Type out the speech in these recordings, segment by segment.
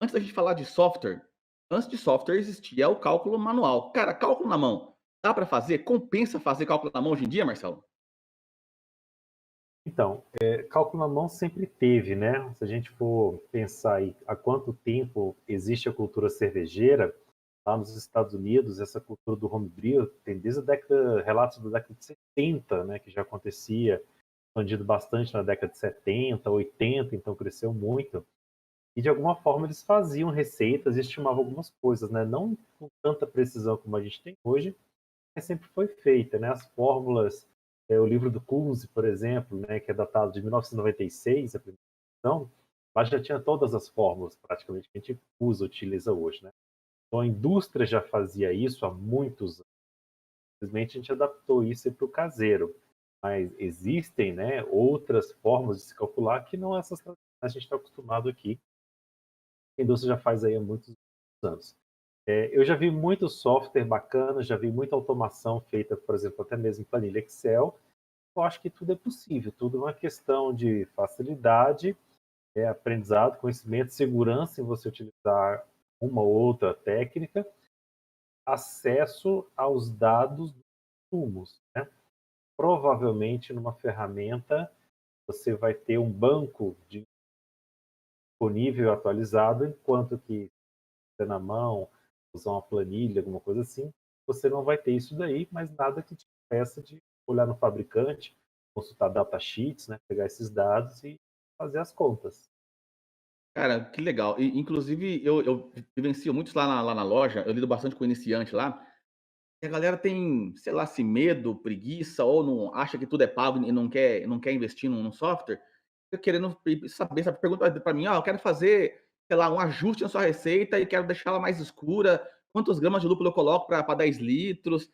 antes da gente falar de software, antes de software existia o cálculo manual. Cara, cálculo na mão, dá para fazer? Compensa fazer cálculo na mão hoje em dia, Marcelo? Então, cálculo na mão sempre teve, né? Se a gente for pensar aí há quanto tempo existe a cultura cervejeira, lá nos Estados Unidos, essa cultura do homebrew tem desde relatos da década de 70, né, que já acontecia, expandido bastante na década de 70, 80, então cresceu muito. E de alguma forma eles faziam receitas e estimavam algumas coisas, né? Não com tanta precisão como a gente tem hoje, mas sempre foi feita, né? As fórmulas, o livro do Kunze, por exemplo, né, que é datado de 1996, a primeira edição, lá já tinha todas as fórmulas praticamente que a gente utiliza hoje, né? Então a indústria já fazia isso há muitos anos. Simplesmente a gente adaptou isso para o caseiro. Mas existem, né, outras formas de se calcular que não essas tradicionais que a gente está acostumado aqui. A indústria já faz aí há muitos anos. Eu já vi muito software bacana, já vi muita automação feita, por exemplo, até mesmo em planilha Excel. Eu acho que tudo é possível, tudo é uma questão de facilidade, aprendizado, conhecimento, segurança em você utilizar uma ou outra técnica, acesso aos dados dos insumos, né? Provavelmente numa ferramenta você vai ter um banco disponível e atualizado, enquanto que na mão, usar uma planilha, alguma coisa assim, você não vai ter isso daí, mas nada que te impeça de olhar no fabricante, consultar datasheets, né, pegar esses dados e fazer as contas. Cara, que legal. E inclusive eu vivencio muito lá na loja, eu lido bastante com iniciante lá, e a galera tem, sei lá, se medo, preguiça ou não acha que tudo é pago e não quer investir num software, fica querendo saber, sabe, pergunta para mim: "Ah, eu quero fazer, sei lá, um ajuste na sua receita e quero deixar ela mais escura, quantos gramas de lúpulo eu coloco para 10 litros?".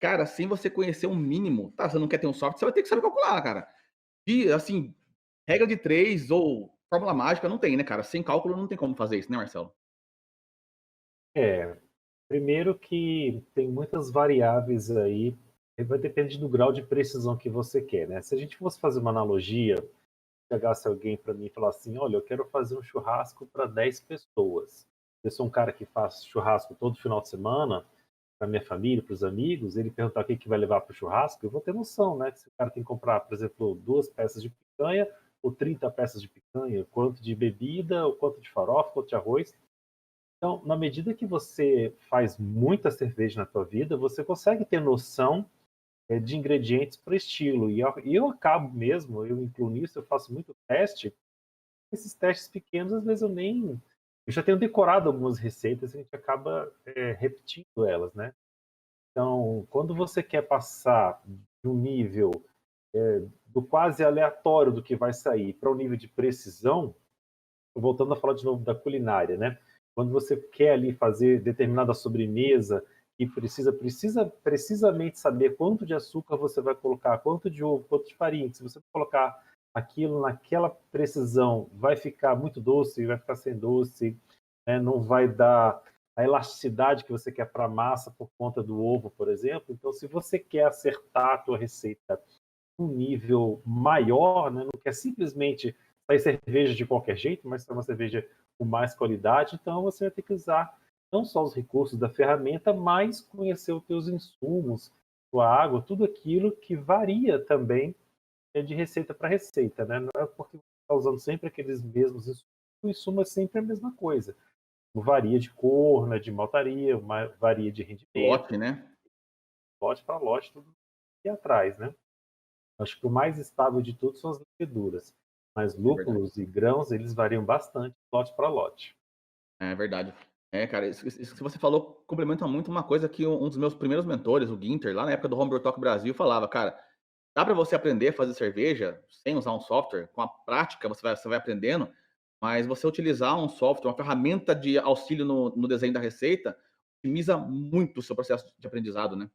Cara, sem você conhecer um mínimo, tá, você não quer ter um software, você vai ter que saber calcular, cara. E, assim, regra de 3 ou fórmula mágica não tem, né, cara, sem cálculo não tem como fazer isso, né, Marcelo? É, primeiro que tem muitas variáveis aí, vai depender do grau de precisão que você quer, né? Se a gente fosse fazer uma analogia, chegasse alguém para mim e falar assim, olha, eu quero fazer um churrasco para 10 pessoas. Eu sou um cara que faz churrasco todo final de semana, para minha família, para os amigos, ele perguntar o que que vai levar para o churrasco, eu vou ter noção, né? Que se o cara tem que comprar, por exemplo, 2 peças de picanha ou 30 peças de picanha, quanto de bebida, o quanto de farofa, quanto de arroz. Então, na medida que você faz muita cerveja na tua vida, você consegue ter noção de ingredientes para estilo. E eu acabo mesmo, eu incluo nisso, eu faço muito teste. Esses testes pequenos, às vezes eu nem. Eu já tenho decorado algumas receitas e a gente acaba repetindo elas, né? Então, quando você quer passar de um nível do quase aleatório do que vai sair para um nível de precisão, voltando a falar de novo da culinária, né? Quando você quer ali fazer determinada sobremesa e precisa precisamente saber quanto de açúcar você vai colocar, quanto de ovo, quanto de farinha. Se você colocar aquilo naquela precisão, vai ficar muito doce, vai ficar sem doce, né? Não vai dar a elasticidade que você quer para a massa por conta do ovo, por exemplo. Então, se você quer acertar a tua receita um nível maior, né? Não quer simplesmente sair cerveja de qualquer jeito, mas é uma cerveja com mais qualidade, então você vai ter que usar não só os recursos da ferramenta, mas conhecer os teus insumos, sua água, tudo aquilo que varia também de receita para receita, né? Não é porque você está usando sempre aqueles mesmos insumos, o insumo é sempre a mesma coisa. Varia de cor, né, de maltaria, varia de Lote, rendimento, né? lote para lote, tudo que atrás, né? Acho que o mais estável de tudo são as leveduras, mas É verdade. lúpulos e grãos, eles variam bastante lote para lote. É verdade. É, cara, isso que você falou complementa muito uma coisa que um dos meus primeiros mentores, o Ginter, lá na época do Homebrew Talk Brasil, falava: "Cara, dá pra você aprender a fazer cerveja sem usar um software, com a prática você vai aprendendo, mas você utilizar um software, uma ferramenta de auxílio no desenho da receita, otimiza muito o seu processo de aprendizado, né".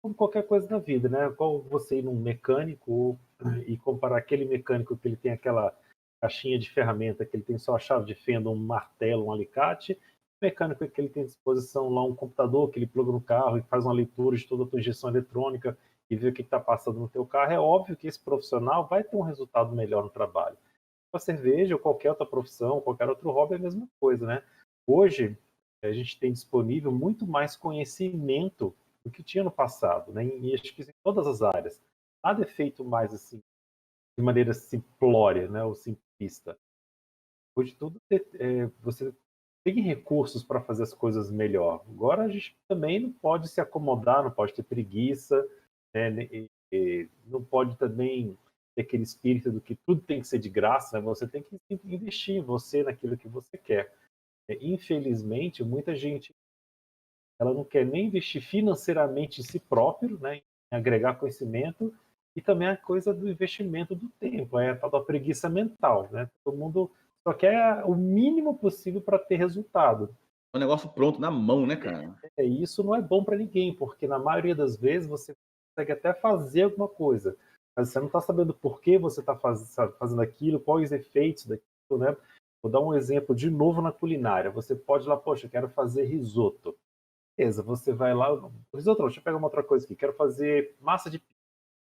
Como qualquer coisa na vida, né? Qual você ir num mecânico e comparar aquele mecânico que ele tem aquela caixinha de ferramenta, que ele tem só a chave de fenda, um martelo, um alicate, o mecânico que ele tem à disposição lá um computador que ele pluga no carro e faz uma leitura de toda a tua injeção eletrônica e vê o que está passando no teu carro, é óbvio que esse profissional vai ter um resultado melhor no trabalho. A cerveja ou qualquer outra profissão, qualquer outro hobby é a mesma coisa, né. Hoje, a gente tem disponível muito mais conhecimento do que tinha no passado, né, e acho que em todas as áreas. Nada é feito mais, assim, de maneira simplória, né, ou simplista. Hoje tudo você tem recursos para fazer as coisas melhor. Agora a gente também não pode se acomodar, não pode ter preguiça, né, não pode também ter aquele espírito do que tudo tem que ser de graça, né, você tem que investir em você, naquilo que você quer. Infelizmente, muita gente ela não quer nem investir financeiramente em si próprio, né, em agregar conhecimento, e também a coisa do investimento do tempo, é a tal da preguiça mental, né? Todo mundo só quer o mínimo possível para ter resultado. É um negócio pronto na mão, né, cara? E isso não é bom para ninguém, porque na maioria das vezes você consegue até fazer alguma coisa, mas você não está sabendo por que você está fazendo aquilo, quais os efeitos daquilo, né? Vou dar um exemplo de novo na culinária. Você pode ir lá, poxa, eu quero fazer risoto. Beleza, você vai lá, risoto não, deixa eu pegar uma outra coisa aqui, quero fazer massa de pizza,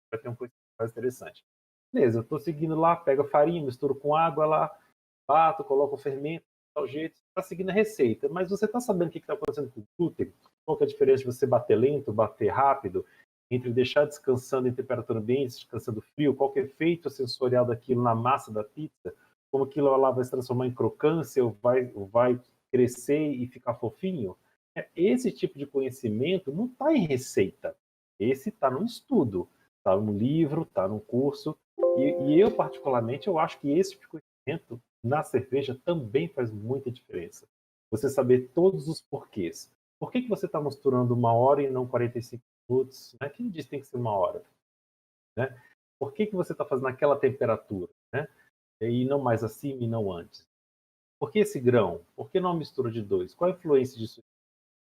para ter uma coisa mais interessante. Beleza, eu estou seguindo lá, pego a farinha, misturo com água lá, bato, coloco o fermento, tal jeito, está seguindo a receita. Mas você está sabendo o que está acontecendo com o glúten? Qual que é a diferença de você bater lento, bater rápido, entre deixar descansando em temperatura ambiente, descansando frio? Qual que é o efeito sensorial daquilo na massa da pizza? Como aquilo lá vai se transformar em crocância ou vai crescer e ficar fofinho? Esse tipo de conhecimento não está em receita. Esse está no estudo, está no livro, está no curso. E eu, particularmente, eu acho que esse tipo de conhecimento na cerveja também faz muita diferença. Você saber todos os porquês. Por que você está misturando 1 hora e não 45 minutos? Né? Quem diz que tem que ser 1 hora? Né? Por que você está fazendo aquela temperatura? Né? E não mais acima e não antes? Por que esse grão? Por que não a mistura de dois? Qual a influência disso?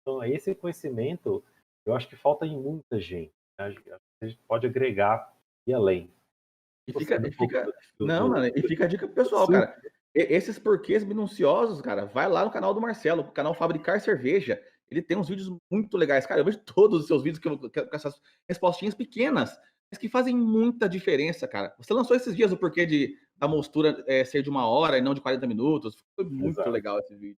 Então, esse conhecimento, eu acho que falta em muita gente, né, a gente pode agregar e além. E Você fica do e fica do não, do mano, e fica a dica pro pessoal, sul cara. Esses porquês minuciosos, cara, vai lá no canal do Marcelo, o canal Fabricar Cerveja. Ele tem uns vídeos muito legais. Cara, eu vejo todos os seus vídeos com essas respostinhas pequenas, mas que fazem muita diferença, cara. Você lançou esses dias o porquê da mostura, ser de 1 hora e não de 40 minutos. Foi muito exato. legal esse vídeo.